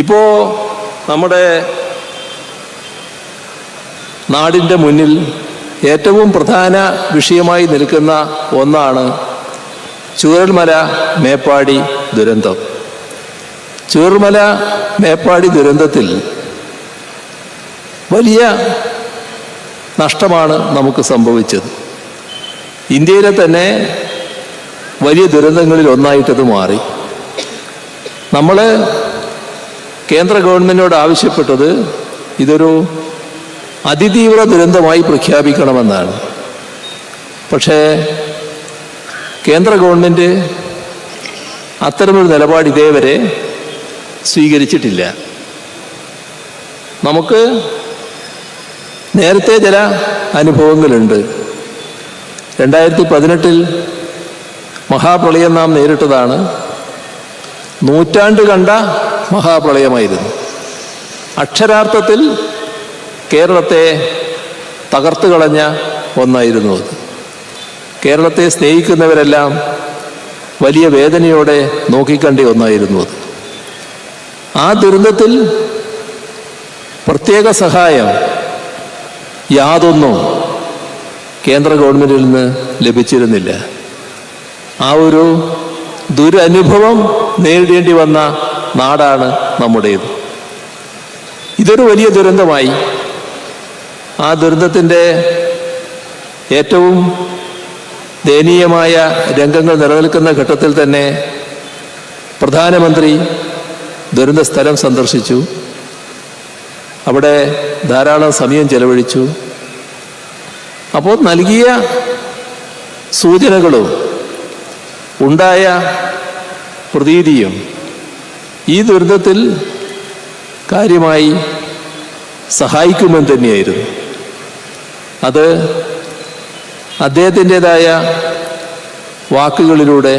ഇപ്പോൾ നമ്മുടെ നാടിൻ്റെ മുന്നിൽ ഏറ്റവും പ്രധാന വിഷയമായി നിൽക്കുന്ന ഒന്നാണ് ചൂരൽമല മേപ്പാടി ദുരന്തം. ചൂരൽമല മേപ്പാടി ദുരന്തത്തിൽ വലിയ നഷ്ടമാണ് നമുക്ക് സംഭവിച്ചത്. ഇന്ത്യയിലെ തന്നെ വലിയ ദുരന്തങ്ങളിൽ ഒന്നായിട്ടത് മാറി. നമ്മൾ കേന്ദ്ര ഗവൺമെൻറ്റിനോട് ആവശ്യപ്പെട്ടത് ഇതൊരു അതിതീവ്ര ദുരന്തമായി പ്രഖ്യാപിക്കണമെന്നാണ്. പക്ഷേ കേന്ദ്ര ഗവൺമെൻറ് അത്തരമൊരു നിലപാട് ഇതേവരെ സ്വീകരിച്ചിട്ടില്ല. നമുക്ക് നേരത്തെ ചില അനുഭവങ്ങളുണ്ട്. 2018 മഹാപ്രളയം നാം നേരിട്ടതാണ്. നൂറ്റാണ്ട് കണ്ട മഹാപ്രളയമായിരുന്നു. അക്ഷരാർത്ഥത്തിൽ കേരളത്തെ തകർത്തു കളഞ്ഞ ഒന്നായിരുന്നു അത്. കേരളത്തെ സ്നേഹിക്കുന്നവരെല്ലാം വലിയ വേദനയോടെ നോക്കിക്കണ്ട ഒന്നായിരുന്നു അത്. ആ ദുരന്തത്തിൽ പ്രത്യേക സഹായം യാതൊന്നും കേന്ദ്ര ഗവൺമെൻറ്റിൽ നിന്ന് ലഭിച്ചിരുന്നില്ല. ആ ഒരു ദുരനുഭവം നേരിടേണ്ടി വന്ന നാടാണ് നമ്മുടേത്. ഇതൊരു വലിയ ദുരന്തമായി. ആ ദുരന്തത്തിൻ്റെ ഏറ്റവും ദയനീയമായ രംഗങ്ങൾ നിലനിൽക്കുന്ന ഘട്ടത്തിൽ തന്നെ പ്രധാനമന്ത്രി ദുരന്ത സ്ഥലം സന്ദർശിച്ചു. അവിടെ ധാരാളം സമയം ചെലവഴിച്ചു. അപ്പോൾ നൽകിയ സൂചനകളും ഉണ്ടായ പ്രതീതിയും ഈ ദുരന്തത്തിൽ കാര്യമായി സഹായിക്കുമെന്ന് തന്നെയായിരുന്നു. അത് അദ്ദേഹത്തിൻ്റെതായ വാക്കുകളിലൂടെ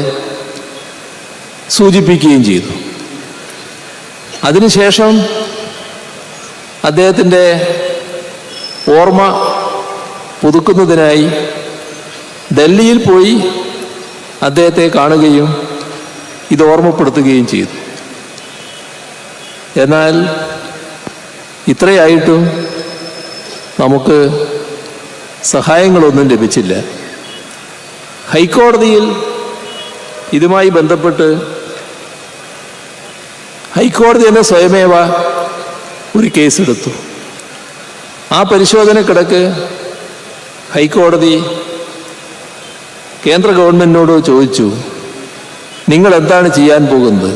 സൂചിപ്പിക്കുകയും ചെയ്തു. അതിനുശേഷം അദ്ദേഹത്തിൻ്റെ ഓർമ്മ പുതുക്കുന്നതിനായി ഡൽഹിയിൽ പോയി അദ്ദേഹത്തെ കാണുകയും ഇത് ഓർമ്മപ്പെടുത്തുകയും ചെയ്തു. എന്നാൽ ഇത്രയായിട്ടും നമുക്ക് സഹായങ്ങളൊന്നും ലഭിച്ചില്ല. ഹൈക്കോടതിയിൽ ഇതുമായി ബന്ധപ്പെട്ട് ഹൈക്കോടതി തന്നെ സ്വയമേവ ഒരു കേസെടുത്തു. ആ പരിശോധനക്കിടക്ക് ഹൈക്കോടതി കേന്ദ്ര ഗവൺമെൻറ്റിനോട് ചോദിച്ചു, നിങ്ങൾ എന്താണ് ചെയ്യാൻ പോകുന്നത്?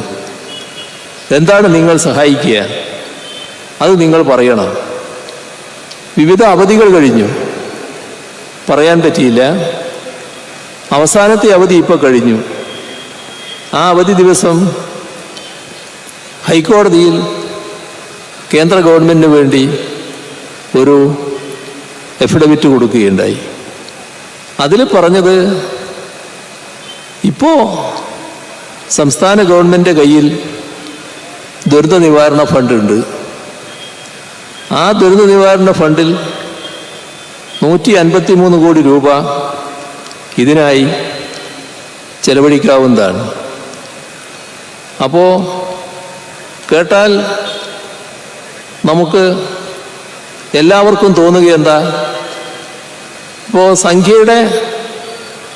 എന്താണ് നിങ്ങൾ സഹായിക്കുക? അത് നിങ്ങൾ പറയണം. വിവിധ അവധികൾ കഴിഞ്ഞു, പറയാൻ പറ്റിയില്ല. അവസാനത്തെ അവധി ഇപ്പോൾ കഴിഞ്ഞു. ആ അവധി ദിവസം ഹൈക്കോടതിയിൽ കേന്ദ്ര ഗവൺമെൻറ്റിന് വേണ്ടി ഒരു എഫിഡവിറ്റ് കൊടുക്കുകയുണ്ടായി. അതിൽ പറഞ്ഞത്, ഇപ്പോൾ സംസ്ഥാന ഗവൺമെൻറ് കയ്യിൽ ദുരന്ത നിവാരണ ഫണ്ടുണ്ട്. ആ ദുരന്ത നിവാരണ ഫണ്ടിൽ 153 കോടി രൂപ ഇതിനായി ചെലവഴിക്കാവുന്നതാണ്. അപ്പോൾ കേട്ടാൽ നമുക്ക് എല്ലാവർക്കും തോന്നുക എന്താ, ഇപ്പോൾ സംഖ്യയുടെ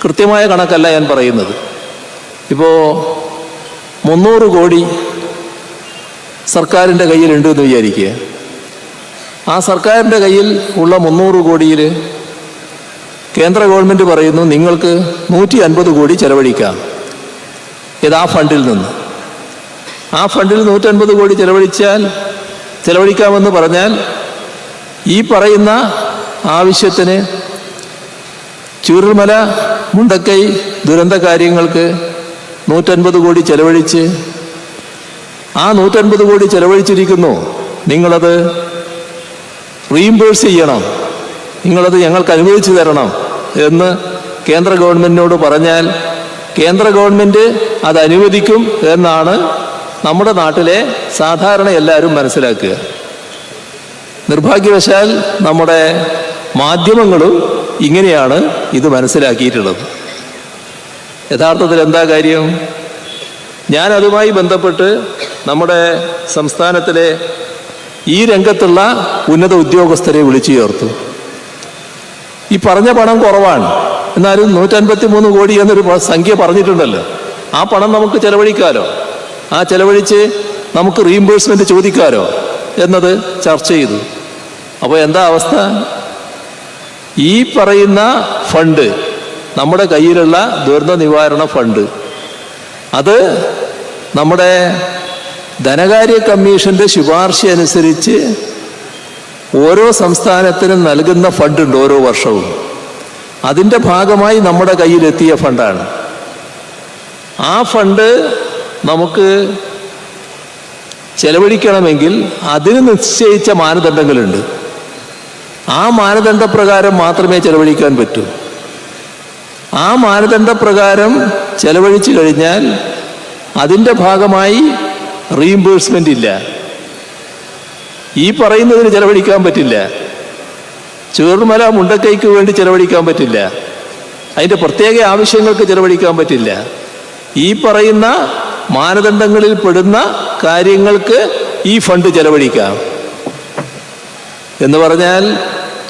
കൃത്യമായ കണക്കല്ല ഞാൻ പറയുന്നത്. ഇപ്പോൾ 300 കോടി സർക്കാരിൻ്റെ കയ്യിലുണ്ട് എന്ന് വിചാരിക്കുക. ആ സർക്കാരിൻ്റെ കയ്യിൽ ഉള്ള 300 കോടിയിൽ കേന്ദ്ര ഗവൺമെൻറ് പറയുന്നു നിങ്ങൾക്ക് 150 കോടി ചെലവഴിക്കാം. ഇത് ആ ഫണ്ടിൽ നിന്ന്. ആ ഫണ്ടിൽ 150 കോടി ചെലവഴിക്കാമെന്ന് പറഞ്ഞാൽ ഈ പറയുന്ന ആവശ്യത്തിന് ചൂരൽമല മുണ്ടക്കൈ ദുരന്ത കാര്യങ്ങൾക്ക് 150 കോടി ചെലവഴിച്ച് ആ 150 കോടി ചെലവഴിച്ചിരിക്കുന്നു. നിങ്ങളത് റീഇംബേഴ്സ് ചെയ്യണം, നിങ്ങളത് ഞങ്ങൾക്ക് അനുവദിച്ചു തരണം എന്ന് കേന്ദ്ര ഗവൺമെൻറ്റിനോട് പറഞ്ഞാൽ കേന്ദ്ര ഗവൺമെൻറ് അത് അനുവദിക്കും എന്നാണ് നമ്മുടെ നാട്ടിലെ സാധാരണ എല്ലാവരും മനസ്സിലാക്കുക. നിർഭാഗ്യവശാൽ നമ്മുടെ മാധ്യമങ്ങളും ഇങ്ങനെയാണ് ഇത് മനസ്സിലാക്കിയിട്ടുള്ളത്. യഥാർത്ഥത്തിൽ എന്താ കാര്യം? ഞാൻ അതുമായി ബന്ധപ്പെട്ട് നമ്മുടെ സംസ്ഥാനത്തിലെ ഈ രംഗത്തുള്ള ഉന്നത ഉദ്യോഗസ്ഥരെ വിളിച്ചു ചേർത്തു. ഈ പറഞ്ഞ പണം കുറവാണ്, എന്നാലും 153 കോടി എന്നൊരു സംഖ്യ പറഞ്ഞിട്ടുണ്ടല്ലോ. ആ പണം നമുക്ക് ചെലവഴിക്കാലോ, ആ ചെലവഴിച്ച് നമുക്ക് റീഇംബേഴ്സ്മെൻറ്റ് ചോദിക്കാലോ എന്നത് ചർച്ച ചെയ്തു. അപ്പോൾ എന്താ അവസ്ഥ? ഈ പറയുന്ന ഫണ്ട്, നമ്മുടെ കയ്യിലുള്ള ദുരന്ത നിവാരണ ഫണ്ട്, അത് നമ്മുടെ ധനകാര്യ കമ്മീഷൻ്റെ ശുപാർശ അനുസരിച്ച് ഓരോ സംസ്ഥാനത്തിനും നൽകുന്ന ഫണ്ടുണ്ട് ഓരോ വർഷവും. അതിൻ്റെ ഭാഗമായി നമ്മുടെ കയ്യിലെത്തിയ ഫണ്ടാണ്. ആ ഫണ്ട് നമുക്ക് ചെലവഴിക്കണമെങ്കിൽ അതിന് നിശ്ചയിച്ച മാനദണ്ഡങ്ങളുണ്ട്. ആ മാനദണ്ഡപ്രകാരം മാത്രമേ ചെലവഴിക്കാൻ പറ്റൂ. ആ മാനദണ്ഡപ്രകാരം ചെലവഴിച്ചു കഴിഞ്ഞാൽ അതിൻ്റെ ഭാഗമായി റീഇംബേഴ്സ്മെൻ്റ് ഇല്ല. ഈ പറയുന്നതിന് ചെലവഴിക്കാൻ പറ്റില്ല. ചൂർമല മുണ്ടക്കൈക്ക് വേണ്ടി ചെലവഴിക്കാൻ പറ്റില്ല. അതിൻ്റെ പ്രത്യേക ആവശ്യങ്ങൾക്ക് ചെലവഴിക്കാൻ പറ്റില്ല. ഈ പറയുന്ന മാനദണ്ഡങ്ങളിൽ പെടുന്ന കാര്യങ്ങൾക്ക് ഈ ഫണ്ട് ചെലവഴിക്കാം എന്ന് പറഞ്ഞാൽ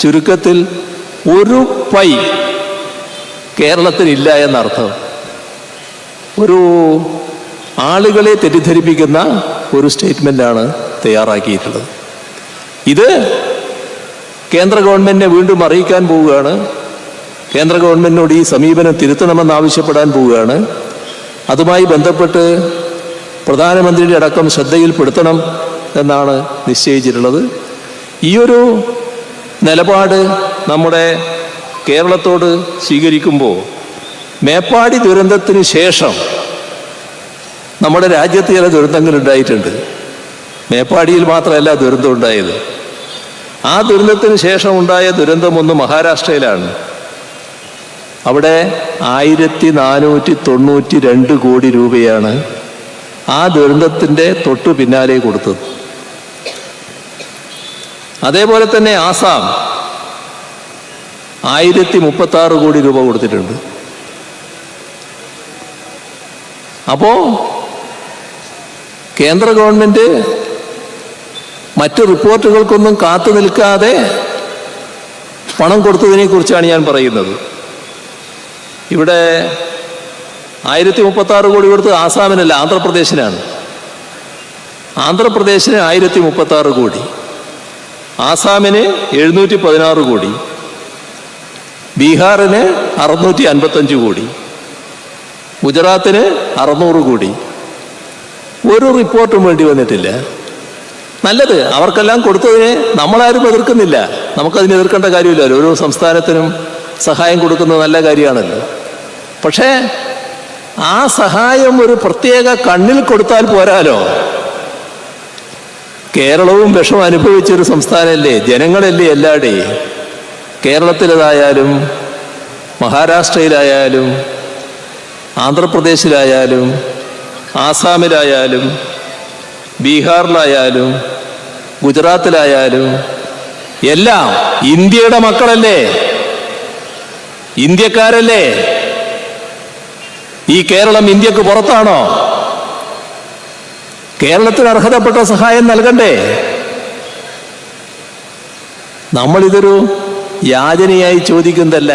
ചുരുക്കത്തിൽ ഒരു പൈ കേരളത്തിനില്ല എന്നർത്ഥം. ഒരു ആളുകളെ തെറ്റിദ്ധരിപ്പിക്കുന്ന ഒരു സ്റ്റേറ്റ്മെൻ്റാണ് തയ്യാറാക്കിയിട്ടുള്ളത്. ഇത് കേന്ദ്ര ഗവൺമെൻറ്റിനെ വീണ്ടും അറിയിക്കാൻ പോവുകയാണ്. കേന്ദ്ര ഗവൺമെൻറ്റിനോട് ഈ സമീപനം തിരുത്തണമെന്നാവശ്യപ്പെടാൻ പോവുകയാണ്. അതുമായി ബന്ധപ്പെട്ട് പ്രധാനമന്ത്രിയുടെ അടക്കം ശ്രദ്ധയിൽപ്പെടുത്തണം എന്നാണ് നിശ്ചയിച്ചിട്ടുള്ളത്. ഈയൊരു നിലപാട് നമ്മുടെ കേരളത്തോട് സ്വീകരിക്കുമ്പോൾ മേപ്പാടി ദുരന്തത്തിന് ശേഷം നമ്മുടെ രാജ്യത്ത് ചില ദുരന്തങ്ങൾ ഉണ്ടായിട്ടുണ്ട്. മേപ്പാടിയിൽ മാത്രമല്ല ദുരന്തം ഉണ്ടായത്. ആ ദുരന്തത്തിന് ശേഷം ഉണ്ടായ ദുരന്തമൊന്ന് മഹാരാഷ്ട്രയിലാണ്. അവിടെ 1492 കോടി രൂപയാണ് ആ ദുരന്തത്തിൻ്റെ തൊട്ടു പിന്നാലെ കൊടുത്തത്. അതേപോലെ തന്നെ ആസാം 1036 കോടി രൂപ കൊടുത്തിട്ടുണ്ട്. അപ്പോൾ കേന്ദ്ര ഗവൺമെൻറ് മറ്റ് റിപ്പോർട്ടുകൾക്കൊന്നും കാത്തു നിൽക്കാതെ പണം കൊടുത്തതിനെ കുറിച്ചാണ് ഞാൻ പറയുന്നത്. ഇവിടെ 1036 കോടി കൊടുത്തത് ആസാമിനല്ല, ആന്ധ്രാപ്രദേശിനാണ്. ആന്ധ്രാപ്രദേശിന് 1036 കോടി, ആസാമിന് 716 കോടി, ബീഹാറിന് 655 കോടി, ഗുജറാത്തിന് 600 കോടി. ഒരു റിപ്പോർട്ടും വേണ്ടി വന്നിട്ടില്ല. നല്ലത്, അവർക്കെല്ലാം കൊടുത്തതിന് നമ്മളാരും എതിർക്കുന്നില്ല. നമുക്കതിന് എതിർക്കേണ്ട കാര്യമില്ലല്ലോ. ഓരോ സംസ്ഥാനത്തിനും സഹായം കൊടുക്കുന്നത് നല്ല കാര്യമാണല്ലോ. പക്ഷേ ആ സഹായം ഒരു പ്രത്യേക കണ്ണിൽ കൊടുത്താൽ പോരാലോ. കേരളവും വിഷം അനുഭവിച്ചൊരു സംസ്ഥാനമല്ലേ, ജനങ്ങളല്ലേ എല്ലാവരുടെയും. കേരളത്തിലേതായാലും മഹാരാഷ്ട്രയിലായാലും ആന്ധ്രാപ്രദേശിലായാലും ആസാമിലായാലും ബീഹാറിലായാലും ഗുജറാത്തിലായാലും എല്ലാം ഇന്ത്യയുടെ മക്കളല്ലേ, ഇന്ത്യക്കാരല്ലേ. ഈ കേരളം ഇന്ത്യക്ക് പുറത്താണോ? കേരളത്തിന് അർഹതപ്പെട്ട സഹായം നൽകണ്ടേ? നമ്മളിതൊരു യാചനയായി ചോദിക്കുന്നതല്ല,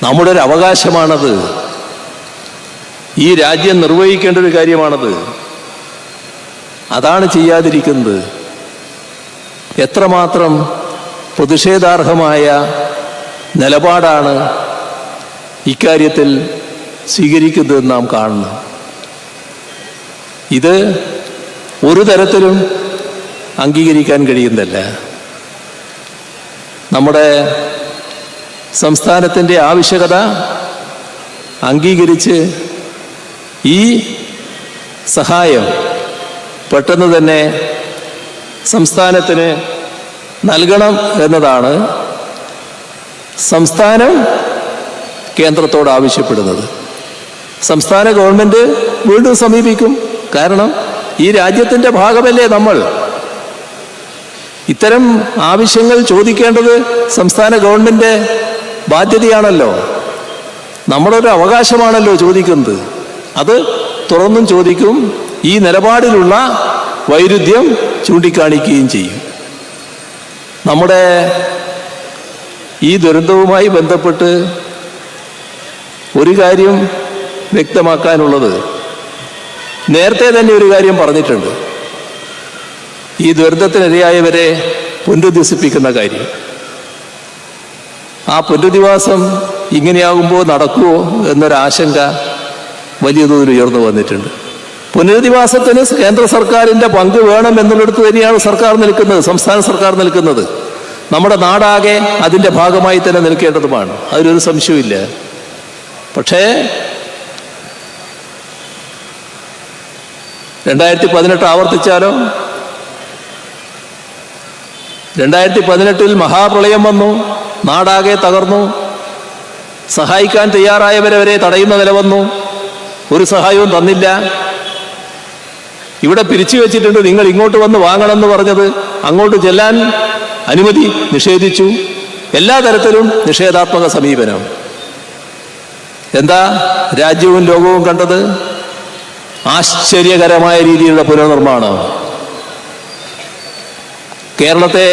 നമ്മുടെ ഒരു അവകാശമാണത്. ഈ രാജ്യം നിർവഹിക്കേണ്ട ഒരു കാര്യമാണത്. അതാണ് ചെയ്യാതിരിക്കുന്നത്. എത്രമാത്രം പ്രതിഷേധാർഹമായ നിലപാടാണ് ഇക്കാര്യത്തിൽ സ്വീകരിക്കുന്നതെന്ന് നാം കാണണം. ഇത് ഒരു തരത്തിലും അംഗീകരിക്കാൻ കഴിയുന്നതല്ല. നമ്മുടെ സംസ്ഥാനത്തിൻ്റെ ആവശ്യകത അംഗീകരിച്ച് ഈ സഹായം പെട്ടെന്ന് തന്നെ സംസ്ഥാനത്തിന് നൽകണം എന്നതാണ് സംസ്ഥാനം കേന്ദ്രത്തോട് ആവശ്യപ്പെടുന്നത്. സംസ്ഥാന ഗവൺമെൻറ് വീണ്ടും സമീപിക്കും. കാരണം ഈ രാജ്യത്തിൻ്റെ ഭാഗമല്ലേ നമ്മൾ. ഇത്തരം ആവശ്യങ്ങൾ ചോദിക്കേണ്ടത് സംസ്ഥാന ഗവൺമെൻറ് ബാധ്യതയാണല്ലോ. നമ്മളൊരു അവകാശമാണല്ലോ ചോദിക്കുന്നത്. അത് തുറന്നും ചോദിക്കും, ഈ നിലപാടിലുള്ള വൈരുദ്ധ്യം ചൂണ്ടിക്കാണിക്കുകയും ചെയ്യും. നമ്മുടെ ഈ ദുരന്തവുമായി ബന്ധപ്പെട്ട് ഒരു കാര്യം വ്യക്തമാക്കാനുള്ളത്, നേരത്തെ തന്നെ ഒരു കാര്യം പറഞ്ഞിട്ടുണ്ട്, ഈ ദുരന്തത്തിനിരയായവരെ പുനരധിവസിപ്പിക്കുന്ന കാര്യം. ആ പുനരധിവാസം ഇങ്ങനെയാകുമ്പോൾ നടക്കുമോ എന്നൊരാശങ്ക വലിയ തോതിൽ ഉയർന്നു വന്നിട്ടുണ്ട്. പുനരധിവാസത്തിന് കേന്ദ്ര സർക്കാരിൻ്റെ പങ്ക് വേണം എന്നുള്ളിടത്ത് തന്നെയാണ് സർക്കാർ നിൽക്കുന്നത്, സംസ്ഥാന സർക്കാർ നിൽക്കുന്നത്. നമ്മുടെ നാടാകെ അതിൻ്റെ ഭാഗമായി തന്നെ നിൽക്കേണ്ടതുമാണ്, അതിലൊരു സംശയമില്ല. പക്ഷേ 2018 ആവർത്തിച്ചാലോ? 2018 മഹാപ്രളയം വന്നു, നാടാകെ തകർന്നു. സഹായിക്കാൻ തയ്യാറായവരെ വരെ തടയുന്ന നില വന്നു. ഒരു സഹായവും തന്നില്ല. ഇവിടെ പിരിച്ചു വെച്ചിട്ടുണ്ട്, നിങ്ങൾ ഇങ്ങോട്ട് വന്ന് വാങ്ങണമെന്ന് പറഞ്ഞത് അങ്ങോട്ട് ചെല്ലാൻ അനുമതി നിഷേധിച്ചു. എല്ലാ തരത്തിലും നിഷേധാത്മക സമീപനം. എന്താ രാജ്യവും ലോകവും കണ്ടത്? ആശ്ചര്യകരമായ രീതിയിലുള്ള പുനർനിർമ്മാണം. കേരളത്തെ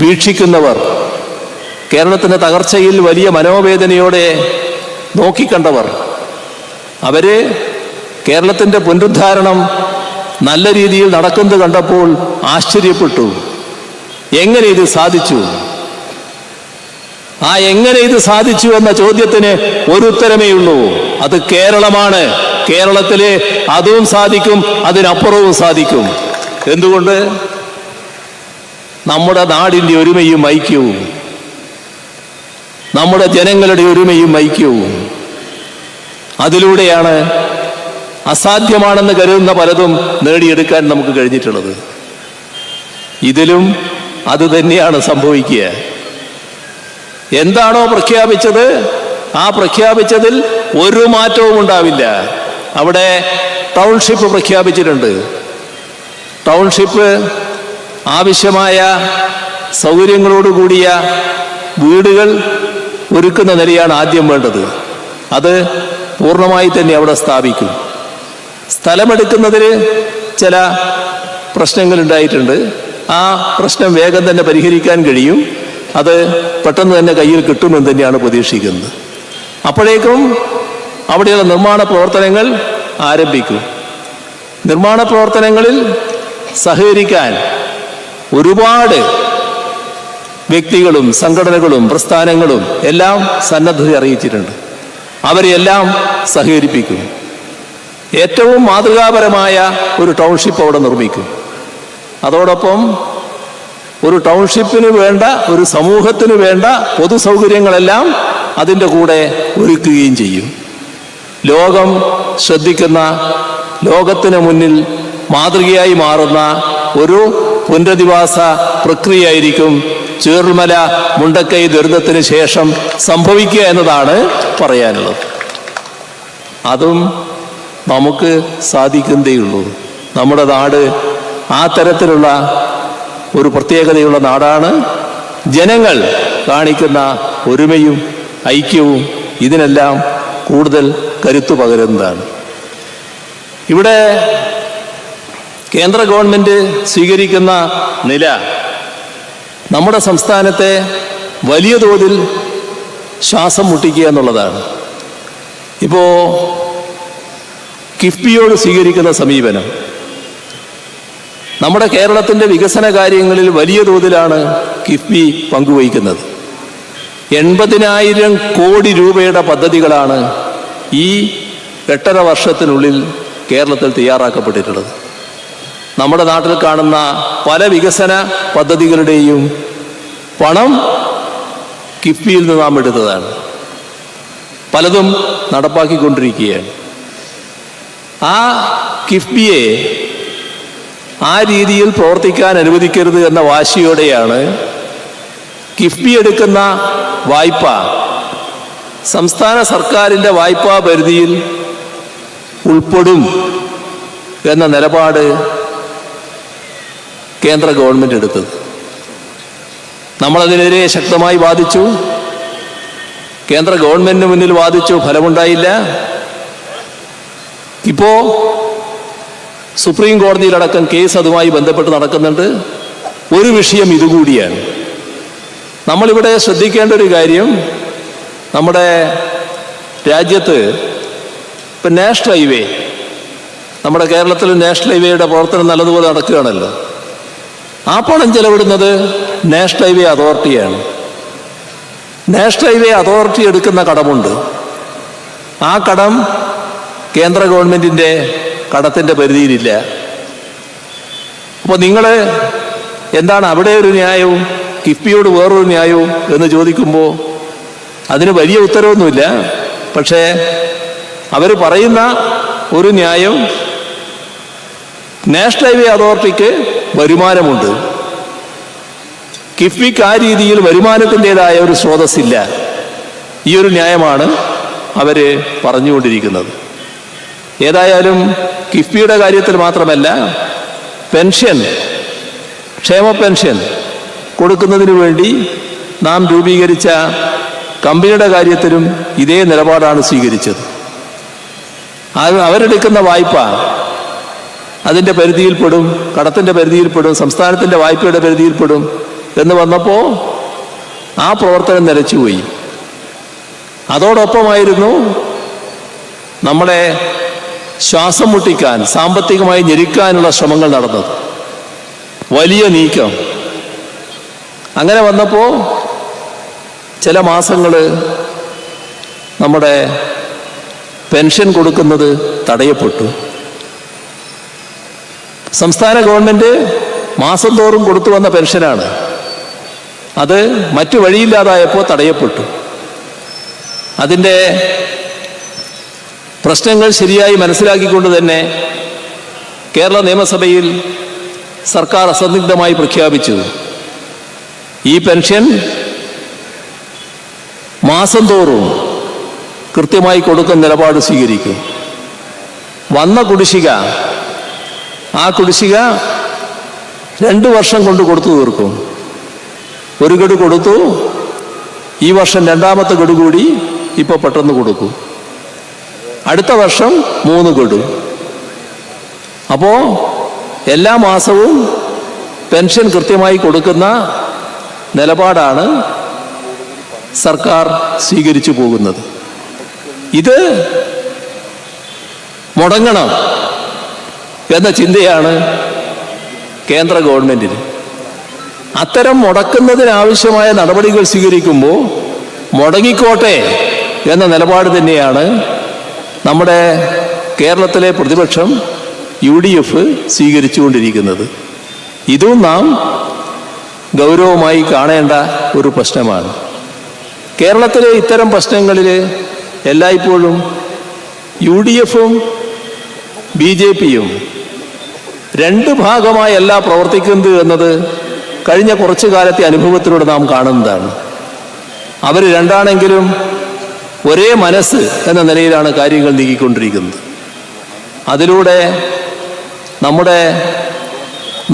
വീക്ഷിക്കുന്നവർ, കേരളത്തിൻ്റെ തകർച്ചയിൽ വലിയ മനോവേദനയോടെ നോക്കിക്കണ്ടവർ, അവര് കേരളത്തിൻ്റെ പുനരുദ്ധാരണം നല്ല രീതിയിൽ നടക്കുന്നത് കണ്ടപ്പോൾ ആശ്ചര്യപ്പെട്ടു. എങ്ങനെ ഇത് സാധിച്ചു? എങ്ങനെ ഇത് സാധിച്ചു എന്ന ചോദ്യത്തിന് ഒരു ഉത്തരമേ ഉള്ളൂ, അത് കേരളമാണ്. കേരളത്തില് അതും സാധിക്കും, അതിനപ്പുറവും സാധിക്കും. എന്തുകൊണ്ട്? നമ്മുടെ നാടിൻ്റെ ഒരുമയും ഐക്യവും, നമ്മുടെ ജനങ്ങളുടെ ഒരുമയും ഐക്യവും, അതിലൂടെയാണ് അസാധ്യമാണെന്ന് കരുതുന്ന പലതും നേടിയെടുക്കാൻ നമുക്ക് കഴിഞ്ഞിട്ടുള്ളത്. ഇതിലും അത് തന്നെയാണ് സംഭവിക്കുക. എന്താണോ പ്രഖ്യാപിച്ചത്, ആ പ്രഖ്യാപിച്ചതിൽ ഒരു മാറ്റവും ഉണ്ടാവില്ല. അവിടെ ടൗൺഷിപ്പ് പ്രഖ്യാപിച്ചിട്ടുണ്ട്. ടൗൺഷിപ്പ് ആവശ്യമായ സൗകര്യങ്ങളോടുകൂടിയ വീടുകൾ ഒരുക്കുന്ന നിലയാണ് ആദ്യം വേണ്ടത്. അത് പൂർണ്ണമായി തന്നെ അവിടെ സ്ഥാപിക്കും. സ്ഥലമെടുക്കുന്നതിൽ ചില പ്രശ്നങ്ങൾ ഉണ്ടായിട്ടുണ്ട്. ആ പ്രശ്നം വേഗം തന്നെ പരിഹരിക്കാൻ കഴിയും. അത് പെട്ടെന്ന് തന്നെ കയ്യിൽ കിട്ടുമെന്ന് തന്നെയാണ് പ്രതീക്ഷിക്കുന്നത്. അപ്പോഴേക്കും അവിടെയുള്ള നിർമ്മാണ പ്രവർത്തനങ്ങൾ ആരംഭിക്കും. നിർമ്മാണ പ്രവർത്തനങ്ങളിൽ സഹകരിക്കാൻ ഒരുപാട് വ്യക്തികളും സംഘടനകളും പ്രസ്ഥാനങ്ങളും എല്ലാം സന്നദ്ധത അറിയിച്ചിട്ടുണ്ട്. അവരെല്ലാം സഹകരിപ്പിക്കും. ഏറ്റവും മാതൃകാപരമായ ഒരു ടൗൺഷിപ്പ് അവിടെ നിർമ്മിക്കും. അതോടൊപ്പം ഒരു ടൗൺഷിപ്പിന് വേണ്ട, ഒരു സമൂഹത്തിന് വേണ്ട പൊതു സൗകര്യങ്ങളെല്ലാം അതിൻ്റെ കൂടെ ഒരുക്കുകയും ചെയ്യും. ലോകം ശ്രദ്ധിക്കുന്ന, ലോകത്തിന് മുന്നിൽ മാതൃകയായി മാറുന്ന ഒരു പുനരധിവാസ പ്രക്രിയയായിരിക്കും ചൂരൽമല മുണ്ടക്കൈ ദുരന്തത്തിന് ശേഷം സംഭവിക്കുക എന്നതാണ് പറയാനുള്ളത്. അതും നമുക്ക് സാധിക്കുന്നതേയുള്ളൂ. നമ്മുടെ നാട് ആ തരത്തിലുള്ള ഒരു പ്രത്യേകതയുള്ള നാടാണ്. ജനങ്ങൾ കാണിക്കുന്ന ഒരുമയും ഐക്യവും ഇതിനെല്ലാം കൂടുതൽ കരുത്തു പകരുന്നതാണ്. ഇവിടെ കേന്ദ്ര ഗവൺമെൻറ് സ്വീകരിക്കുന്ന നില നമ്മുടെ സംസ്ഥാനത്തെ വലിയ തോതിൽ ശ്വാസം മുട്ടിക്കുക എന്നുള്ളതാണ്. ഇപ്പോൾ കിഫ്ബിയോട് സ്വീകരിക്കുന്ന സമീപനം നമ്മുടെ കേരളത്തിൻ്റെ വികസന കാര്യങ്ങളിൽ വലിയ തോതിലാണ് കിഫ്ബി പങ്കുവഹിക്കുന്നത്. 80,000 കോടി രൂപയുടെ പദ്ധതികളാണ് ഈ 8.5 വർഷത്തിനുള്ളിൽ കേരളത്തിൽ തയ്യാറാക്കപ്പെട്ടിട്ടുള്ളത്. നമ്മുടെ നാട്ടിൽ കാണുന്ന പല വികസന പദ്ധതികളുടെയും പണം കിഫ്ബിയിൽ നിന്ന് നാം എടുത്തതാണ്. പലതും നടപ്പാക്കിക്കൊണ്ടിരിക്കുകയാണ്. ആ കിഫ്ബിയെ ആ രീതിയിൽ പ്രവർത്തിക്കാൻ അനുവദിക്കരുത് എന്ന വാശിയോടെയാണ് കിഫ്ബി എടുക്കുന്ന വായ്പ സംസ്ഥാന സർക്കാരിൻ്റെ വായ്പാ പരിധിയിൽ ഉൾപ്പെടും എന്ന നിലപാട് കേന്ദ്ര ഗവൺമെൻറ് എടുത്തത്. നമ്മളതിനെതിരെ ശക്തമായി വാദിച്ചു. കേന്ദ്ര ഗവൺമെൻറ്റിന് മുന്നിൽ വാദിച്ചു, ഫലമുണ്ടായില്ല. ഇപ്പോൾ സുപ്രീം കോടതിയിലടക്കം കേസ് അതുമായി ബന്ധപ്പെട്ട് നടക്കുന്നുണ്ട്. ഒരു വിഷയം ഇതുകൂടിയാണ്. നമ്മളിവിടെ ശ്രദ്ധിക്കേണ്ട ഒരു കാര്യം, നമ്മുടെ രാജ്യത്ത് ഇപ്പം നാഷണൽ ഹൈവേ, നമ്മുടെ കേരളത്തിൽ നാഷണൽ ഹൈവേയുടെ പ്രവർത്തനം നല്ലതുപോലെ നടക്കുകയാണല്ലോ. ആ പണം ചെലവിടുന്നത് നാഷണൽ ഹൈവേ അതോറിറ്റിയാണ്. നാഷണൽ ഹൈവേ അതോറിറ്റി എടുക്കുന്ന കടമുണ്ട്. ആ കടം കേന്ദ്ര ഗവൺമെൻറ്റിൻ്റെ കടത്തിൻ്റെ പരിധിയിലില്ല. അപ്പോൾ നിങ്ങൾ എന്താണ് അവിടെ ഒരു ന്യായവും കിഫ്ബിയോട് വേറൊരു ന്യായവും എന്ന് ചോദിക്കുമ്പോൾ അതിന് വലിയ ഉത്തരവൊന്നുമില്ല. പക്ഷേ അവർ പറയുന്ന ഒരു ന്യായം, നാഷണൽ ഹൈവേ അതോറിറ്റിക്ക് വരുമാനമുണ്ട്, കിഫ്ബിക്ക് ആ രീതിയിൽ വരുമാനത്തിൻ്റെതായ ഒരു സ്രോതസ്സില്ല. ഈ ഒരു ന്യായമാണ് അവർ പറഞ്ഞുകൊണ്ടിരിക്കുന്നത്. ഏതായാലും കിഫ്ബിയുടെ കാര്യത്തിൽ മാത്രമല്ല, പെൻഷൻ, ക്ഷേമ പെൻഷൻ കൊടുക്കുന്നതിന് വേണ്ടി നാം രൂപീകരിച്ച കമ്പനിയുടെ കാര്യത്തിലും ഇതേ നിലപാടാണ് സ്വീകരിച്ചത്. അവരെടുക്കുന്ന വായ്പ അതിൻ്റെ പരിധിയിൽപ്പെടും, കടത്തിൻ്റെ പരിധിയിൽപ്പെടും, സംസ്ഥാനത്തിൻ്റെ വായ്പയുടെ പരിധിയിൽപ്പെടും എന്ന് വന്നപ്പോൾ ആ പ്രവർത്തനം നിലച്ചുപോയി. അതോടൊപ്പമായിരുന്നു നമ്മളെ ശ്വാസം മുട്ടിക്കാൻ, സാമ്പത്തികമായി ഞെരുക്കാനുള്ള ശ്രമങ്ങൾ നടന്നത്, വലിയ നീക്കം. അങ്ങനെ വന്നപ്പോൾ ചില മാസങ്ങൾ നമ്മുടെ പെൻഷൻ കൊടുക്കുന്നത് തടയപ്പെട്ടു. സംസ്ഥാന ഗവൺമെൻറ് മാസം തോറും കൊടുത്തു വന്ന പെൻഷനാണ്. അത് മറ്റു വഴിയില്ലാതായപ്പോൾ തടയപ്പെട്ടു. അതിൻ്റെ പ്രശ്നങ്ങൾ ശരിയായി മനസ്സിലാക്കിക്കൊണ്ട് തന്നെ കേരള നിയമസഭയിൽ സർക്കാർ അസന്നിഗ്ധമായി പ്രഖ്യാപിച്ചു, ഈ പെൻഷൻ മാസം തോറും കൃത്യമായി കൊടുക്കുന്ന നിലപാട് സ്വീകരിക്കും. വന്ന കുടിശ്ശിക, ആ കുടിശ്ശിക 2 വർഷം കൊണ്ട് കൊടുത്തു തീർക്കും. ഒരു ഗഡു കൊടുത്തു, ഈ വർഷം 2ാമത്തെ ഗഡു കൂടി ഇപ്പോൾ പെട്ടെന്ന് കൊടുക്കും. അടുത്ത വർഷം 3 ഗഡു. അപ്പോൾ എല്ലാ മാസവും പെൻഷൻ കൃത്യമായി കൊടുക്കുന്ന നിലപാടാണ് സർക്കാർ സ്വീകരിച്ചു പോകുന്നത്. ഇത് മുടങ്ങണം എന്ന ചിന്തയാണ് കേന്ദ്ര ഗവൺമെൻറ്റിന്. അത്തരം മുടക്കുന്നതിനാവശ്യമായ നടപടികൾ സ്വീകരിക്കുമ്പോൾ മുടങ്ങിക്കോട്ടെ എന്ന നിലപാട് തന്നെയാണ് നമ്മുടെ കേരളത്തിലെ പ്രതിപക്ഷം UDF സ്വീകരിച്ചുകൊണ്ടിരിക്കുന്നത്. ഇതും നാം ഗൗരവമായി കാണേണ്ട ഒരു പ്രശ്നമാണ്. കേരളത്തിലെ ഇത്തരം പ്രശ്നങ്ങളിൽ എല്ലായ്പ്പോഴും UDFും BJPയും 2 ഭാഗമായല്ല പ്രവർത്തിക്കുന്നത് എന്നത് കഴിഞ്ഞ കുറച്ചു കാലത്തെ അനുഭവത്തിലൂടെ നാം കാണുന്നതാണ്. അവർ രണ്ടാണെങ്കിലും ഒരേ മനസ്സ് എന്ന നിലയിലാണ് കാര്യങ്ങൾ നീങ്ങിക്കൊണ്ടിരിക്കുന്നത്. അതിലൂടെ നമ്മുടെ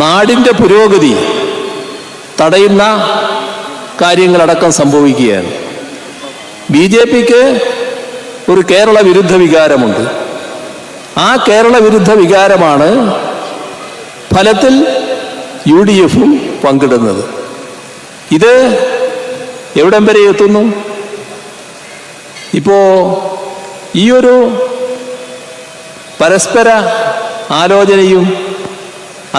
നാടിൻ്റെ പുരോഗതി തടയുന്ന കാര്യങ്ങളടക്കം സംഭവിക്കുകയാണ്. BJPക്ക് ഒരു കേരള വിരുദ്ധ വികാരമുണ്ട്. ആ കേരള വിരുദ്ധ വികാരമാണ് ഫലത്തിൽ UDFും പങ്കിടുന്നത്. ഇത് എവിടം വരെ എത്തുന്നു? ഇപ്പോൾ ഈ ഒരു പരസ്പര ആലോചനയും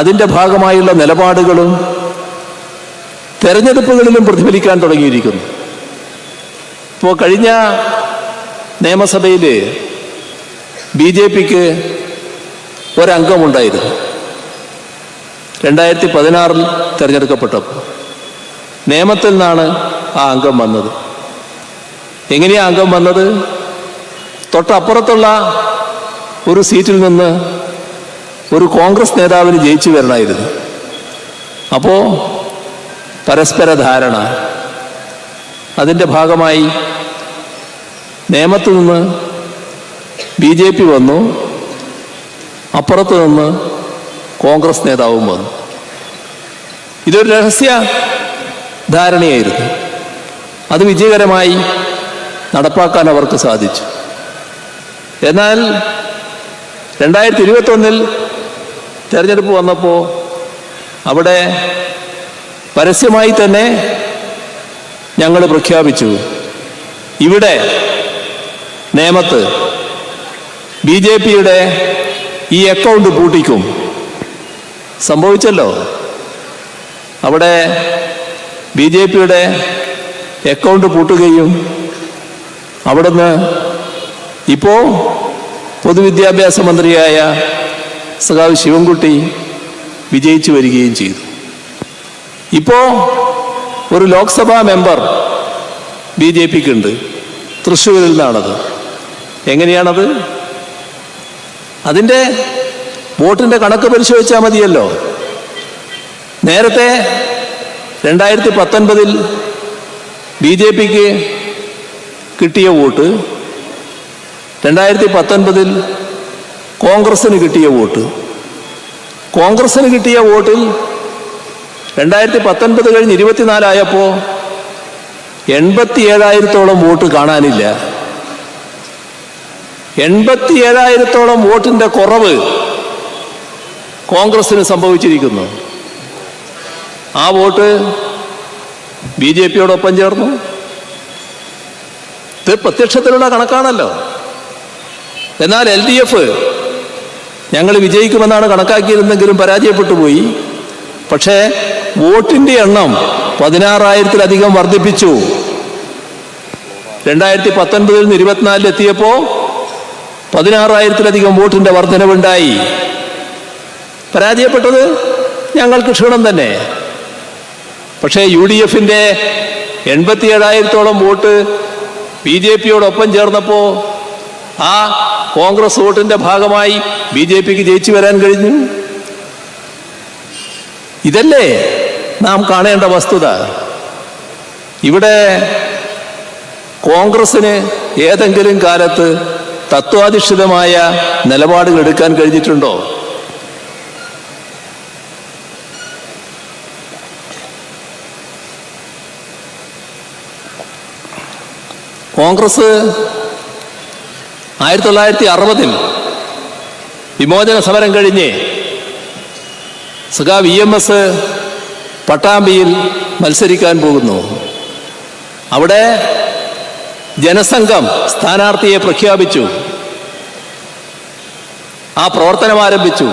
അതിൻ്റെ ഭാഗമായുള്ള നിലപാടുകളും തെരഞ്ഞെടുപ്പുകളിലും പ്രതിഫലിക്കാൻ തുടങ്ങിയിരിക്കുന്നു. ഇപ്പോൾ കഴിഞ്ഞ നിയമസഭയിൽ BJPക്ക് ഒരംഗമുണ്ടായിരുന്നു. 2016 തിരഞ്ഞെടുക്കപ്പെട്ടപ്പോൾ നിയമത്തിൽ നിന്നാണ് ആ അംഗം വന്നത്. എങ്ങനെയാണ് അംഗം വന്നത്? തൊട്ടപ്പുറത്തുള്ള ഒരു സീറ്റിൽ നിന്ന് ഒരു കോൺഗ്രസ് നേതാവിന് ജയിച്ചു വരണമായിരുന്നു. അപ്പോൾ പരസ്പര ധാരണ, അതിൻ്റെ ഭാഗമായി നേമത്ത് നിന്ന് BJP വന്നു, അപ്പുറത്ത് നിന്ന് കോൺഗ്രസ് നേതാവും വന്നു. ഇതൊരു രഹസ്യ ധാരണയായിരുന്നു. അത് വിജയകരമായി നടപ്പാക്കാൻ അവർക്ക് സാധിച്ചു. എന്നാൽ 2021 തെരഞ്ഞെടുപ്പ് വന്നപ്പോൾ അവിടെ പരസ്യമായി തന്നെ ഞങ്ങൾ പ്രഖ്യാപിച്ചു, ഇവിടെ നേമത്ത് BJPയുടെ ഈ അക്കൗണ്ട് പൂട്ടിക്കും. സംഭവിച്ചല്ലോ. അവിടെ BJPയുടെ അക്കൗണ്ട് പൂട്ടുകയും അവിടുന്ന് ഇപ്പോൾ പൊതുവിദ്യാഭ്യാസ മന്ത്രിയായ സഖാവ് ശിവൻകുട്ടി വിജയിച്ചു വരികയും ചെയ്തു. ഇപ്പോൾ ഒരു ലോക്സഭാ മെമ്പർ BJPക്കുണ്ട്, തൃശ്ശൂരിൽ നിന്നാണത്. എങ്ങനെയാണത്? അതിൻ്റെ വോട്ടിൻ്റെ കണക്ക് പരിശോധിച്ചാൽ മതിയല്ലോ. നേരത്തെ 2019 BJPക്ക് കിട്ടിയ വോട്ട്, 2019 കോൺഗ്രസിന് കിട്ടിയ വോട്ട്, കോൺഗ്രസിന് കിട്ടിയ വോട്ടിൽ 2019 കഴിഞ്ഞ് 24 ആയപ്പോൾ 87,000-ഓളം വോട്ട് കാണാനില്ല. 87,000-ഓളം വോട്ടിൻ്റെ കുറവ് കോൺഗ്രസിന് സംഭവിച്ചിരിക്കുന്നു. ആ വോട്ട് BJPയോടൊപ്പം ചേർന്നു. ഇത് പ്രത്യക്ഷത്തിലുള്ള കണക്കാണല്ലോ. എന്നാൽ LDF ഞങ്ങൾ വിജയിക്കുമെന്നാണ് കണക്കാക്കിയിരുന്നെങ്കിലും പരാജയപ്പെട്ടു പോയി. പക്ഷേ വോട്ടിൻ്റെ എണ്ണം 16,000-ലധികം വർദ്ധിപ്പിച്ചു. 2019 നിന്ന് 24 എത്തിയപ്പോൾ 16,000-ലധികം വോട്ടിൻ്റെ വർധനവുണ്ടായി. പരാജയപ്പെട്ടത് ഞങ്ങൾക്ക് ക്ഷീണം തന്നെ. പക്ഷേ UDFൻ്റെ 87,000-ഓളം വോട്ട് BJPയോടൊപ്പം ചേർന്നപ്പോൾ ആ കോൺഗ്രസ് വോട്ടിൻ്റെ ഭാഗമായി BJPക്ക് ജയിച്ചു വരാൻ കഴിഞ്ഞു. ഇതല്ലേ നാം കാണേണ്ട വസ്തുത. ഇവിടെ കോൺഗ്രസിന് ഏതെങ്കിലും കാലത്ത് തത്വാധിഷ്ഠിതമായ നിലപാടുകൾ എടുക്കാൻ കഴിഞ്ഞിട്ടുണ്ടോ? കോൺഗ്രസ് 1960 വിമോചന സമരം കഴിഞ്ഞ് സഖാവ് EMS പട്ടാമ്പിയിൽ മത്സരിക്കാൻ പോകുന്നു. അവിടെ ജനസംഘം സ്ഥാനാർത്ഥിയെ പ്രഖ്യാപിച്ചു. ആ പ്രവർത്തനം ആരംഭിച്ചു.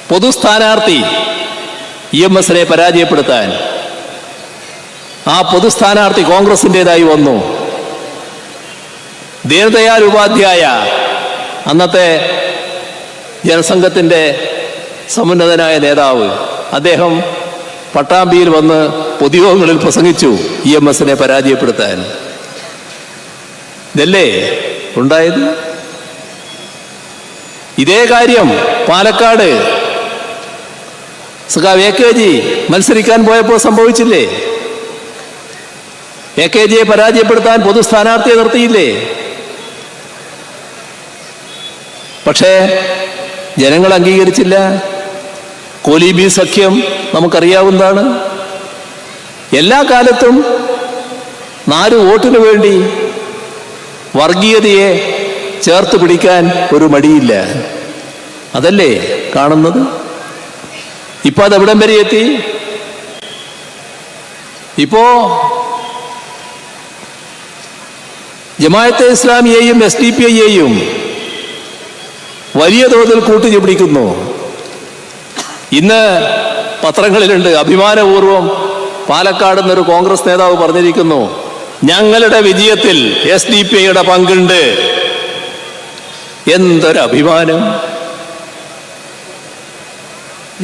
പൊതു സ്ഥാനാർത്ഥി EMSനെ പരാജയപ്പെടുത്താൻ ആ പൊതു സ്ഥാനാർത്ഥി കോൺഗ്രസിൻ്റെതായി വന്നു. ദീനദയാൽ ഉപാധ്യായ അന്നത്തെ ജനസംഘത്തിൻ്റെ സമുന്നതനായ നേതാവ്, അദ്ദേഹം പട്ടാമ്പിയിൽ വന്ന് പൊതുയോഗങ്ങളിൽ പ്രസംഗിച്ചു EMSനെ പരാജയപ്പെടുത്താൻ. ഇതല്ലേ ഉണ്ടായത്? ഇതേ കാര്യം പാലക്കാട് സഖാവ് AKG മത്സരിക്കാൻ പോയപ്പോൾ സംഭവിച്ചില്ലേ? AKGയെ പരാജയപ്പെടുത്താൻ പൊതു സ്ഥാനാർത്ഥിയെ നിർത്തിയില്ലേ? പക്ഷേ ജനങ്ങൾ അംഗീകരിച്ചില്ല. കോലീബി സഖ്യം നമുക്കറിയാവുന്നതാണ്. എല്ലാ കാലത്തും 4 വോട്ടിനു വേണ്ടി വർഗീയതയെ ചേർത്ത് പിടിക്കാൻ ഒരു മടിയില്ല. അതല്ലേ കാണുന്നത്? ഇപ്പൊ അതെവിടം വരെ എത്തി? ഇപ്പോ ജമാഅത്തെ ഇസ്ലാമിയെയും SDPIയെയും വലിയ തോതിൽ കൂട്ടുപിടിക്കുന്നു. ഇന്ന് പത്രങ്ങളിലുണ്ട്, അഭിമാനപൂർവം പാലക്കാട് നിന്നൊരു കോൺഗ്രസ് നേതാവ് പറഞ്ഞിരിക്കുന്നു, ഞങ്ങളുടെ വിജയത്തിൽ SDPIയുടെ പങ്കുണ്ട്. എന്തൊരു അഭിമാനം!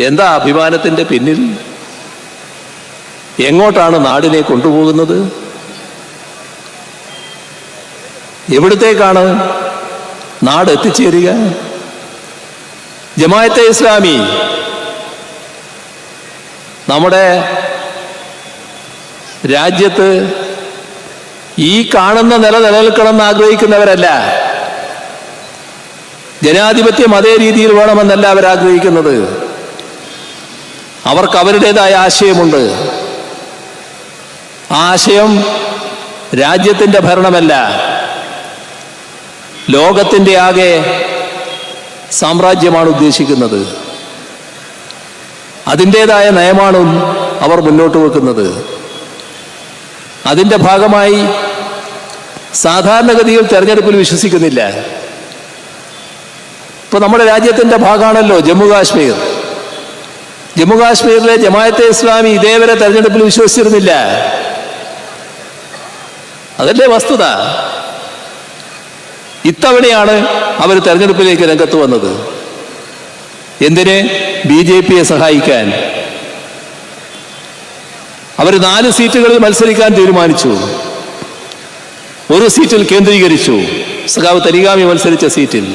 എന്താ അഭിമാനത്തിൻ്റെ പിന്നിൽ? എങ്ങോട്ടാണ് നാടിനെ കൊണ്ടുപോകുന്നത്? എവിടത്തേക്കാണ് നാട് എത്തിച്ചേരുക? ജമാഅത്തെ ഇസ്ലാമി നമ്മുടെ രാജ്യത്ത് ഈ കാണുന്ന നില നിലനിൽക്കണമെന്ന് ആഗ്രഹിക്കുന്നവരല്ല. ജനാധിപത്യം അതേ രീതിയിൽ വേണമെന്നല്ല അവരാഗ്രഹിക്കുന്നത്. അവർക്ക് അവരുടേതായ ആശയമുണ്ട്. ആ ആശയം രാജ്യത്തിൻ്റെ ഭരണമല്ല, ലോകത്തിൻ്റെ ആകെ സാമ്രാജ്യമാണ് ഉദ്ദേശിക്കുന്നത്. അതിൻ്റേതായ നയമാണ് അവർ മുന്നോട്ട് വെക്കുന്നത്. അതിൻ്റെ ഭാഗമായി സാധാരണഗതിയിൽ തെരഞ്ഞെടുപ്പിൽ വിശ്വസിക്കുന്നില്ല. ഇപ്പൊ നമ്മുടെ രാജ്യത്തിൻ്റെ ഭാഗമാണല്ലോ ജമ്മു കാശ്മീർ. ജമ്മു കാശ്മീരിലെ ജമാഅത്തെ ഇസ്ലാമി ഇതേവരെ തെരഞ്ഞെടുപ്പിൽ വിശ്വസിച്ചിരുന്നില്ല. അതല്ലേ വസ്തുത. ഇത്തവണയാണ് അവർ തെരഞ്ഞെടുപ്പിലേക്ക് രംഗത്ത് വന്നത്. എന്തിന്? BJPയെ സഹായിക്കാൻ. അവർ 4 സീറ്റുകളിൽ മത്സരിക്കാൻ തീരുമാനിച്ചു. ഒരു സീറ്റിൽ കേന്ദ്രീകരിച്ചു, സഖാവ് തരിഗാമി മത്സരിച്ച സീറ്റിൽ.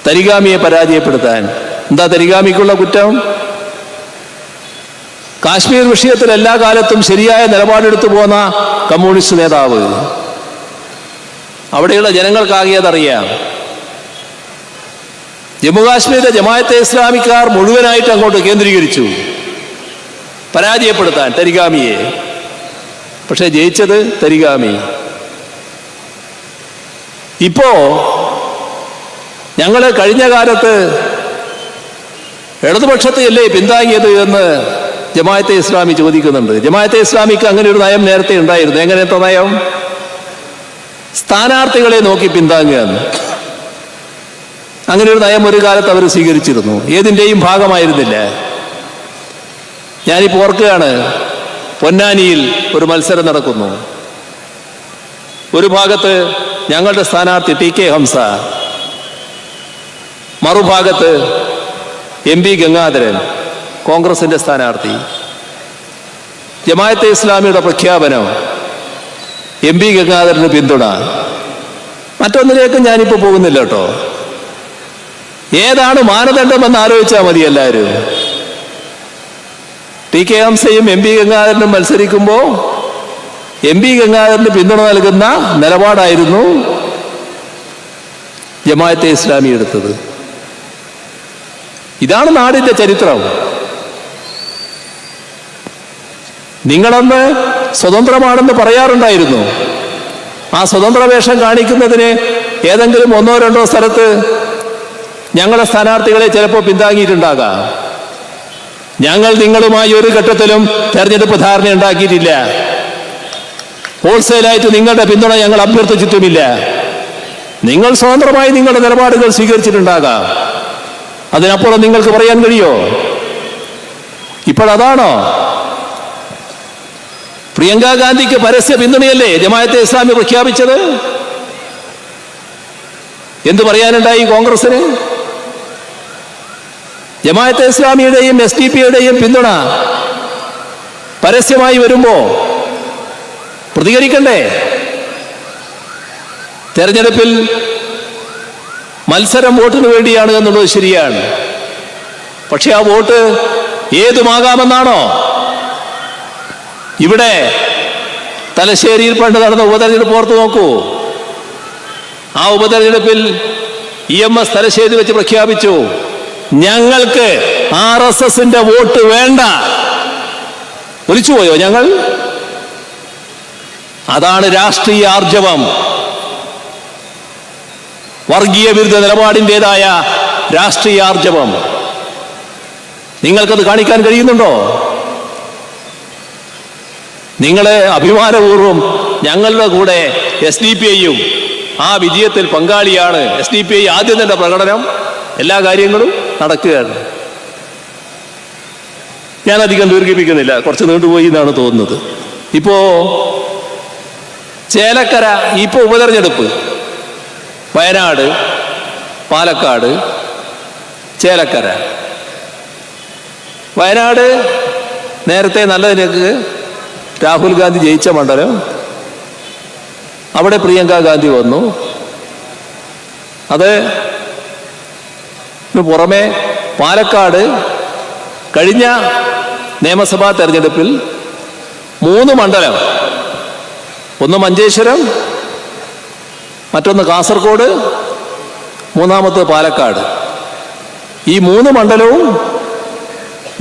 തരിഗാമിയെ പരാജയപ്പെടുത്താൻ. എന്താ തരിഗാമിക്കുള്ള കുറ്റം? കാശ്മീർ വിഷയത്തിൽ എല്ലാ കാലത്തും ശരിയായ നിലപാടെടുത്തു പോന്ന കമ്മ്യൂണിസ്റ്റ് നേതാവ്. അവിടെയുള്ള ജനങ്ങൾക്കാകെ അതറിയാം. ജമ്മുകാശ്മീരിലെ ജമാഅത്തെ ഇസ്ലാമിക്കാർ മുഴുവനായിട്ട് അങ്ങോട്ട് കേന്ദ്രീകരിച്ചു പരാജയപ്പെടുത്താൻ തരിഗാമിയെ. പക്ഷെ ജയിച്ചത് തരിഗാമി. ഇപ്പോ ഞങ്ങൾ കഴിഞ്ഞ കാലത്ത് ഇടതുപക്ഷത്തെയല്ലേ പിന്താങ്ങിയത് എന്ന് ജമാഅത്തെ ഇസ്ലാമി ചോദിക്കുന്നുണ്ട്. ജമാഅത്തെ ഇസ്ലാമിക്ക് അങ്ങനെ ഒരു നയം നേരത്തെ ഉണ്ടായിരുന്നു. എങ്ങനത്തെ നയം? സ്ഥാനാർത്ഥികളെ നോക്കി പിന്താങ്ങുകയാണ്. അങ്ങനെ ഒരു നയം ഒരു കാലത്ത് അവർ സ്വീകരിച്ചിരുന്നു. ഏതിൻ്റെയും ഭാഗമായിരുന്നില്ല. ഞാനിപ്പോൾ ഓർക്കുകയാണ്, പൊന്നാനിയിൽ ഒരു മത്സരം നടക്കുന്നു. ഒരു ഭാഗത്ത് ഞങ്ങളുടെ സ്ഥാനാർത്ഥി TK ഹംസ, മറുഭാഗത്ത് MP ഗംഗാധരൻ, കോൺഗ്രസിന്റെ സ്ഥാനാർത്ഥി. ജമാഅത്തെ ഇസ്ലാമിയുടെ പ്രഖ്യാപനം, MP ഗംഗാധരന് പിന്തുണ. മറ്റൊന്നിലേക്കും ഞാനിപ്പോൾ പോകുന്നില്ല കേട്ടോ. ഏതാണ് മാനദണ്ഡമെന്ന് ആലോചിച്ചാൽ മതി എല്ലാവരും. TK ഹംസയും MP ഗംഗാധരനും മത്സരിക്കുമ്പോൾ MP ഗംഗാധരന് പിന്തുണ നൽകുന്ന നിലപാടായിരുന്നു ജമാഅത്തെ ഇസ്ലാമി എടുത്തത്. ഇതാണ് നാടിന്റെ ചരിത്രം. നിങ്ങളന്ന് സ്വതന്ത്രമാണെന്ന് പറയാറുണ്ടായിരുന്നു. ആ സ്വതന്ത്ര വേഷം കാണിക്കുന്നതിന് ഏതെങ്കിലും 1-2 സ്ഥലത്ത് ഞങ്ങളുടെ സ്ഥാനാർത്ഥികളെ ചിലപ്പോൾ പിന്താങ്ങിയിട്ടുണ്ടാകാം. ഞങ്ങൾ നിങ്ങളുമായി ഒരു ഘട്ടത്തിലും തെരഞ്ഞെടുപ്പ് ധാരണ ഉണ്ടാക്കിയിട്ടില്ല. ഹോൾസെയിലായിട്ട് നിങ്ങളുടെ പിന്തുണ ഞങ്ങൾ അഭ്യർത്ഥിച്ചിട്ടുമില്ല. നിങ്ങൾ സ്വതന്ത്രമായി നിങ്ങളുടെ നിലപാടുകൾ സ്വീകരിച്ചിട്ടുണ്ടാകാം. അതിനപ്പുറം നിങ്ങൾക്ക് പറയാൻ കഴിയോ? ഇപ്പോഴതാണോ? പ്രിയങ്ക ഗാന്ധിക്ക് പരസ്യ പിന്തുണയല്ലേ ജമാഅത്തെ ഇസ്ലാമി പ്രഖ്യാപിച്ചത്? എന്ത് പറയാനുണ്ടായി കോൺഗ്രസിന്? ജമാഅത്തെ ഇസ്ലാമിയുടെയും SDP-യുടെയും പിന്തുണ പരസ്യമായി വരുമ്പോ പ്രതികരിക്കണ്ടേ? തെരഞ്ഞെടുപ്പിൽ മത്സരം വോട്ടിന് വേണ്ടിയാണ് എന്നുള്ളത് ശരിയാണ്. പക്ഷെ ആ വോട്ട് ഏതുമാകാമെന്നാണോ? ഇവിടെ തലശ്ശേരിയിൽ പണ്ട് നടന്ന ഉപതെരഞ്ഞെടുപ്പ് ഓർത്ത് നോക്കൂ. ആ ഉപതെരഞ്ഞെടുപ്പിൽ EMS തലശ്ശേരി വെച്ച് പ്രഖ്യാപിച്ചു, ഞങ്ങൾക്ക് RSSന്റെ വോട്ട് വേണ്ട. ഒലിച്ചുപോയോ ഞങ്ങൾ? അതാണ് രാഷ്ട്രീയ ആർജവം. വർഗീയ വിരുദ്ധ നിലപാടിൻ്റെതായ രാഷ്ട്രീയ ആർജവം. നിങ്ങൾക്കത് കാണിക്കാൻ കഴിയുന്നുണ്ടോ? നിങ്ങളെ അഭിമാനപൂർവം ഞങ്ങളുടെ കൂടെ SDP-യും ആ വിജയത്തിൽ പങ്കാളിയാണ്. SDP-I ആദ്യം തന്നെ പ്രകടനം, എല്ലാ കാര്യങ്ങളും നടക്കുകയാണ്. ഞാനധികം ദീർഘിപ്പിക്കുന്നില്ല, കുറച്ച് നീണ്ടുപോയി എന്നാണ് തോന്നുന്നത്. ഇപ്പോ ചേലക്കര, ഇപ്പോ ഉപതെരഞ്ഞെടുപ്പ് വയനാട്, പാലക്കാട്, ചേലക്കര. വയനാട് നേരത്തെ നല്ല നിലക്ക് രാഹുൽ ഗാന്ധി ജയിച്ച മണ്ഡലം. അവിടെ പ്രിയങ്ക ഗാന്ധി വന്നു. അത് പുറമെ പാലക്കാട് കഴിഞ്ഞ നിയമസഭാ തെരഞ്ഞെടുപ്പിൽ 3 മണ്ഡലം, ഒന്ന് മഞ്ചേശ്വരം, മറ്റൊന്ന് കാസർഗോഡ്, മൂന്നാമത്തെ പാലക്കാട്. ഈ 3 മണ്ഡലവും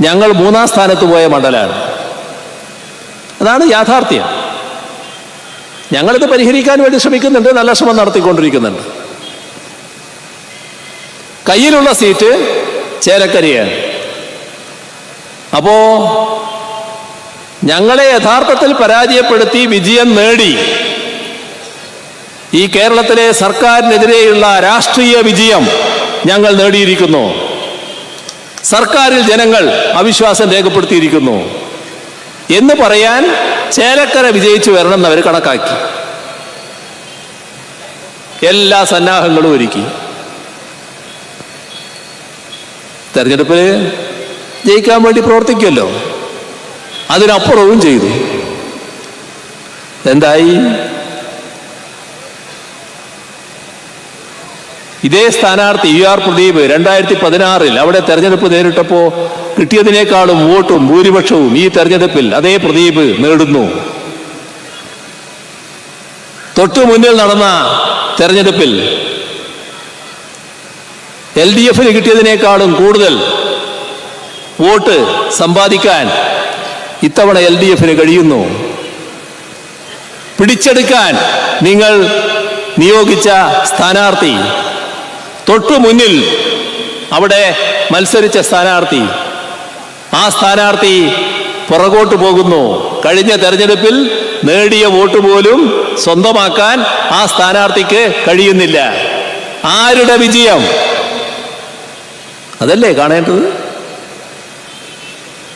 ഞങ്ങൾ 3-ാം സ്ഥാനത്ത് പോയ മണ്ഡലമാണ്. അതാണ് യാഥാർത്ഥ്യം. ഞങ്ങളിത് പരിഹരിക്കാൻ വേണ്ടി ശ്രമിക്കുന്നുണ്ട്, നല്ല ശ്രമം നടത്തിക്കൊണ്ടിരിക്കുന്നുണ്ട്. കയ്യിലുള്ള സീറ്റ് ചേലക്കരയാണ്. അപ്പോ ഞങ്ങളെ യഥാർത്ഥത്തിൽ പരാജയപ്പെടുത്തി വിജയം നേടി ഈ കേരളത്തിലെ സർക്കാരിനെതിരെയുള്ള രാഷ്ട്രീയ വിജയം ഞങ്ങൾ നേടിയിരിക്കുന്നു. സർക്കാരിൽ ജനങ്ങൾ അവിശ്വാസം രേഖപ്പെടുത്തിയിരിക്കുന്നു എന്ന് പറയാൻ ചേലക്കര വിജയിച്ചു വരണമെന്ന് അവർ കണക്കാക്കി. എല്ലാ സന്നാഹങ്ങളും ഒരുക്കി. തെരഞ്ഞെടുപ്പിൽ ജയിക്കാൻ വേണ്ടി പ്രവർത്തിക്കുമല്ലോ, അതിനപ്പുറവും ചെയ്തു. എന്തായി? ഇതേ സ്ഥാനാർത്ഥി UR പ്രദീപ് 2016 അവിടെ തെരഞ്ഞെടുപ്പ് നേരിട്ടപ്പോൾ കിട്ടിയതിനേക്കാളും വോട്ടും ഭൂരിപക്ഷവും ഈ തെരഞ്ഞെടുപ്പിൽ അതേ പ്രദീപ് നേടുന്നു. തൊട്ടു മുന്നിൽ നടന്ന തെരഞ്ഞെടുപ്പിൽ LDFന് കിട്ടിയതിനേക്കാളും കൂടുതൽ വോട്ട് സമ്പാദിക്കാൻ ഇത്തവണ LDFന് കഴിയുന്നു. പിടിച്ചെടുക്കാൻ നിങ്ങൾ നിയോഗിച്ച സ്ഥാനാർത്ഥി, തൊട്ടു മുന്നിൽ അവിടെ മത്സരിച്ച സ്ഥാനാർത്ഥി, ആ സ്ഥാനാർത്ഥി പുറകോട്ട് പോകുന്നു. കഴിഞ്ഞ തെരഞ്ഞെടുപ്പിൽ നേടിയ വോട്ട് പോലും സ്വന്തമാക്കാൻ ആ സ്ഥാനാർത്ഥിക്ക് കഴിയുന്നില്ല. ആരുടെ വിജയം? അതല്ലേ കാണേണ്ടത്?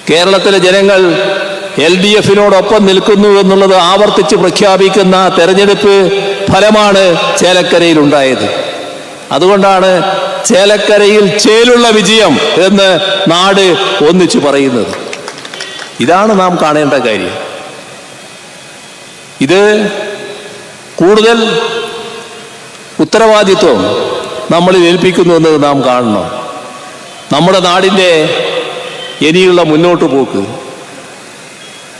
കേരളത്തിലെ ജനങ്ങൾ LDFനോടൊപ്പം നിൽക്കുന്നു എന്നുള്ളത് ആവർത്തിച്ച് പ്രഖ്യാപിക്കുന്ന തെരഞ്ഞെടുപ്പ് ഫലമാണ് ചേലക്കരയിൽ ഉണ്ടായത്. അതുകൊണ്ടാണ് ചേലക്കരയിൽ ചേലുള്ള വിജയം എന്ന് നാട് ഒന്നിച്ചു പറയുന്നത്. ഇതാണ് നാം കാണേണ്ട കാര്യം. ഇത് കൂടുതൽ ഉത്തരവാദിത്വം നമ്മളിൽ ഏൽപ്പിക്കുന്നു എന്നത് നാം കാണണം. നമ്മുടെ നാടിൻ്റെ ഇനിയുള്ള മുന്നോട്ട് പോക്ക്,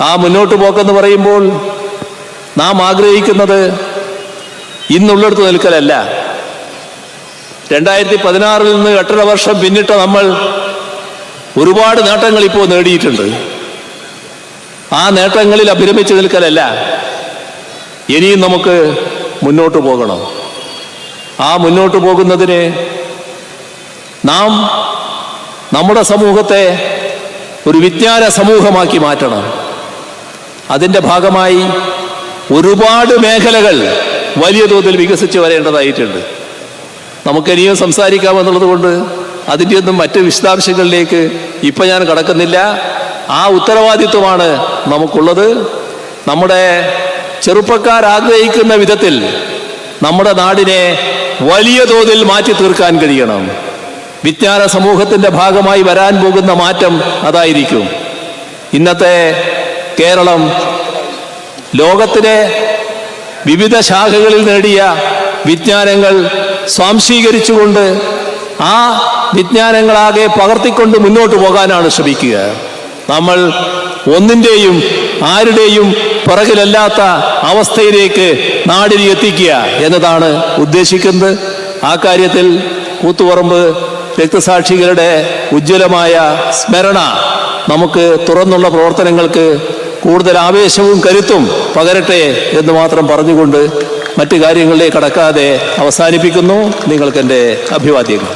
ആ മുന്നോട്ട് പോക്കെന്ന് പറയുമ്പോൾ നാം ആഗ്രഹിക്കുന്നത് ഇന്നുള്ളിടത്ത് നിൽക്കലല്ല. 2016 നിന്ന് 8.5 വർഷം പിന്നിട്ട നമ്മൾ ഒരുപാട് നേട്ടങ്ങൾ ഇപ്പോൾ നേടിയിട്ടുണ്ട്. ആ നേട്ടങ്ങളിൽ അഭിരമിച്ച് നിൽക്കലല്ല, ഇനിയും നമുക്ക് മുന്നോട്ട് പോകണം. ആ മുന്നോട്ട് പോകുന്നതിന് നാം നമ്മുടെ സമൂഹത്തെ ഒരു വിജ്ഞാന സമൂഹമാക്കി മാറ്റണം. അതിൻ്റെ ഭാഗമായി ഒരുപാട് മേഖലകൾ വലിയ തോതിൽ വികസിച്ച് വരേണ്ടതായിട്ടുണ്ട്. നമുക്കിനിയും സംസാരിക്കാമെന്നുള്ളത് കൊണ്ട് അതിൻ്റെ ഒന്നും മറ്റ് വിശദാംശങ്ങളിലേക്ക് ഇപ്പം ഞാൻ കടക്കുന്നില്ല. ആ ഉത്തരവാദിത്വമാണ് നമുക്കുള്ളത്. നമ്മുടെ ചെറുപ്പക്കാർ ആഗ്രഹിക്കുന്ന വിധത്തിൽ നമ്മുടെ നാടിനെ വലിയ തോതിൽ മാറ്റി തീർക്കാൻ കഴിയണം. വിജ്ഞാന സമൂഹത്തിൻ്റെ ഭാഗമായി വരാൻ പോകുന്ന മാറ്റം അതായിരിക്കും. ഇന്നത്തെ കേരളം ലോകത്തിലെ വിവിധ ശാഖകളിൽ നേടിയ വിജ്ഞാനങ്ങൾ സ്വാംശീകരിച്ചുകൊണ്ട് ആ വിജ്ഞാനങ്ങളാകെ പകർത്തിക്കൊണ്ട് മുന്നോട്ട് പോകാനാണ് ശ്രമിക്കുക. നമ്മൾ ഒന്നിൻ്റെയും ആരുടെയും പിറകിലല്ലാത്ത അവസ്ഥയിലേക്ക് നാടിനെ എത്തിക്കുക എന്നതാണ് ഉദ്ദേശിക്കുന്നത്. ആ കാര്യത്തിൽ കൂത്തുപറമ്പ് രക്തസാക്ഷികളുടെ ഉജ്ജ്വലമായ സ്മരണ നമുക്ക് തുറന്നുള്ള പ്രവർത്തനങ്ങൾക്ക് കൂടുതൽ ആവേശവും കരുത്തും പകരട്ടെ എന്ന് മാത്രം പറഞ്ഞുകൊണ്ട് മറ്റു കാര്യങ്ങളിലേക്ക് കടക്കാതെ അവസാനിപ്പിക്കുന്നു. നിങ്ങൾക്കെൻ്റെ അഭിവാദ്യങ്ങൾ.